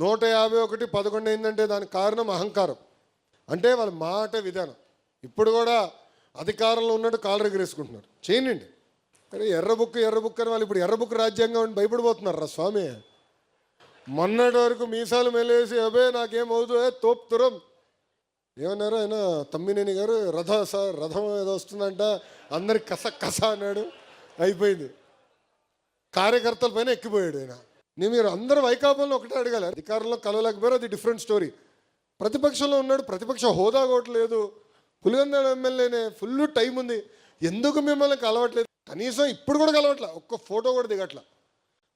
151 11 అయిందంటే దానికి కారణం అహంకారం. అంటే వాళ్ళ మాట విధానం. ఇప్పుడు కూడా అధికారంలో ఉన్నట్టు కాళ్ళు ఎగరేసుకుంటున్నారు. చేయనండి. కానీ ఎర్ర బుక్ అని వాళ్ళు ఇప్పుడు ఎర్ర బుక్ రాజ్యాంగం అని భయపడిపోతున్నారు రా స్వామి. మొన్నటి వరకు మీసాలు మెలేసి అబే నాకేమవుతుందో తోపుతురం ఏమన్నారు ఆయన తమ్మినేని గారు రథం ఏదో వస్తుందంట అందరికి కస అన్నాడు. అయిపోయింది. కార్యకర్తల పైన ఎక్కిపోయాడు ఆయన. మీరు అందరూ వైకాపాలను ఒకటే అడగాలి. అధికారంలో కలవలేకపోయారు, అది డిఫరెంట్ స్టోరీ. ప్రతిపక్షంలో ఉన్నాడు, ప్రతిపక్ష హోదా కూడా లేదు. పులివెందుల ఎమ్మెల్యేనే, ఫుల్ టైం ఉంది. ఎందుకు మిమ్మల్ని కలవట్లేదు? కనీసం ఇప్పుడు కూడా కలవట్లే, ఒక్క ఫోటో కూడా దిగట్లా.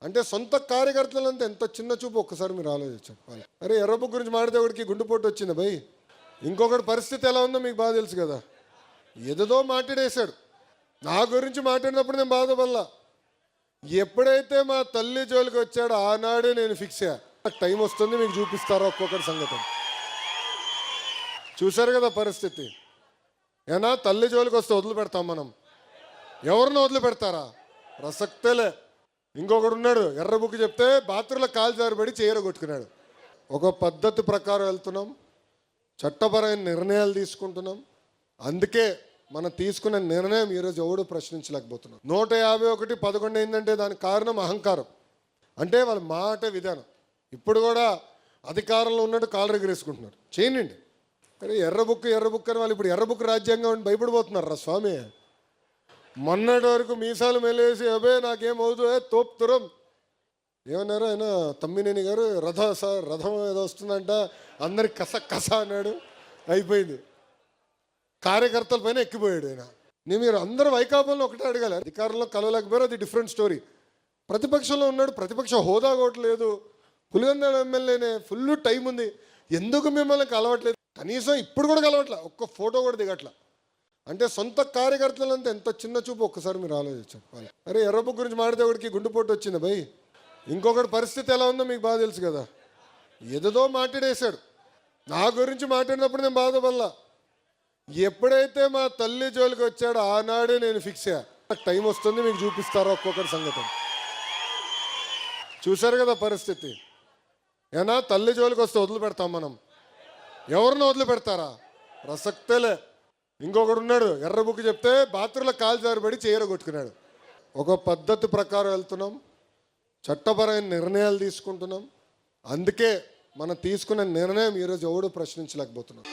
అంటే సొంత కార్యకర్తలంతా ఎంత చిన్న చూపు ఒక్కసారి మీరు ఆలోచించాలి. అరే ఎర్రబుక్ గురించి మాడితే ఒకటికి గుండెపోటు వచ్చింది భయ్. ఇంకొకటి పరిస్థితి ఎలా ఉందో మీకు బాగా తెలుసు కదా. ఏదో మాట్లాడేశాడు. నా గురించి మాట్లాడినప్పుడు నేను బాధపడలా. ఎప్పుడైతే మా తల్లి జోలికి వచ్చాడో ఆనాడే నేను ఫిక్స్ అయ్యా. నాకు టైం వస్తుంది, మీకు చూపిస్తారో ఒక్కొక్కటి సంగతి. చూశారు కదా పరిస్థితి. ఏనా తల్లి జోలికి వస్తే వదిలిపెడతాం మనం? ఎవరిని వదిలిపెడతారా? ప్రసక్తేలే. ఇంకొకడు ఉన్నాడు, ఎర్ర బుక్ చెప్తే బాత్రూంలో కాలు జారిపడి కొట్టుకున్నాడు. ఒక పద్ధతి ప్రకారం వెళ్తున్నాం, చట్టపరమైన నిర్ణయాలు తీసుకుంటున్నాం. అందుకే మనం తీసుకున్న నిర్ణయం ఈరోజు ఎవడు ప్రశ్నించలేకపోతున్నాం. 151 11 అయిందంటే దానికి కారణం అహంకారం. అంటే వాళ్ళ మాట విధానం. ఇప్పుడు కూడా అధికారంలో ఉన్నట్టు కాళ్ళు ఎగరేసుకుంటున్నారు. చేయనండి. కానీ ఎర్ర బుక్ అని వాళ్ళు ఇప్పుడు ఎర్ర బుక్ రాజ్యాంగం అని భయపడిపోతున్నారు రా స్వామి. మొన్నటి వరకు మీసాలు మెలేసి అబే నాకేమవుతుందో తోపుతురం ఏమన్నారు ఆయన తమ్మినేని గారు రథం ఏదో వస్తుందంట అందరికి కస అన్నాడు. అయిపోయింది. కార్యకర్తల పైన ఎక్కిపోయాడు ఆయన. మీరు అందరూ వైకాపాలను ఒకటే అడగాలి. అధికారంలో కలవలేకపోయారు, అది డిఫరెంట్ స్టోరీ. ప్రతిపక్షంలో ఉన్నాడు, ప్రతిపక్ష హోదా కూడా లేదు. పులివెందుల ఎమ్మెల్యేనే, ఫుల్ టైం ఉంది. ఎందుకు మిమ్మల్ని కలవట్లేదు? కనీసం ఇప్పుడు కూడా కలవట్లే, ఒక్క ఫోటో కూడా దిగట్లా. అంటే సొంత కార్యకర్తలంతా ఎంత చిన్న చూపు ఒక్కసారి మీరు ఆలోచించాలి. అరే ఎర్రబుక్ గురించి మాడితే ఒకటికి గుండెపోటు వచ్చింది భయ్. ఇంకొకటి పరిస్థితి ఎలా ఉందో మీకు బాగా తెలుసు కదా. ఏదో మాట్లాడేశాడు. నా గురించి మాట్లాడినప్పుడు నేను బాధపడలా. ఎప్పుడైతే మా తల్లి జోలికి వచ్చాడో ఆనాడే నేను ఫిక్స్ అయ్యా. నాకు టైం వస్తుంది, మీకు చూపిస్తారో ఒక్కొక్కటి సంగతి. చూశారు కదా పరిస్థితి. ఏనా తల్లి జోలికి వస్తే వదిలిపెడతాం మనం? ఎవరిని వదిలిపెడతారా? ప్రసక్తేలే. ఇంకొకడు ఉన్నాడు, ఎర్ర బుక్ చెప్తే బాత్రూంలో కాలు జారిపడి కొట్టుకున్నాడు. ఒక పద్ధతి ప్రకారం వెళ్తున్నాం, చట్టపరమైన నిర్ణయాలు తీసుకుంటున్నాం. అందుకే మనం తీసుకున్న నిర్ణయం ఈరోజు ఎవడు ప్రశ్నించలేకపోతున్నాం.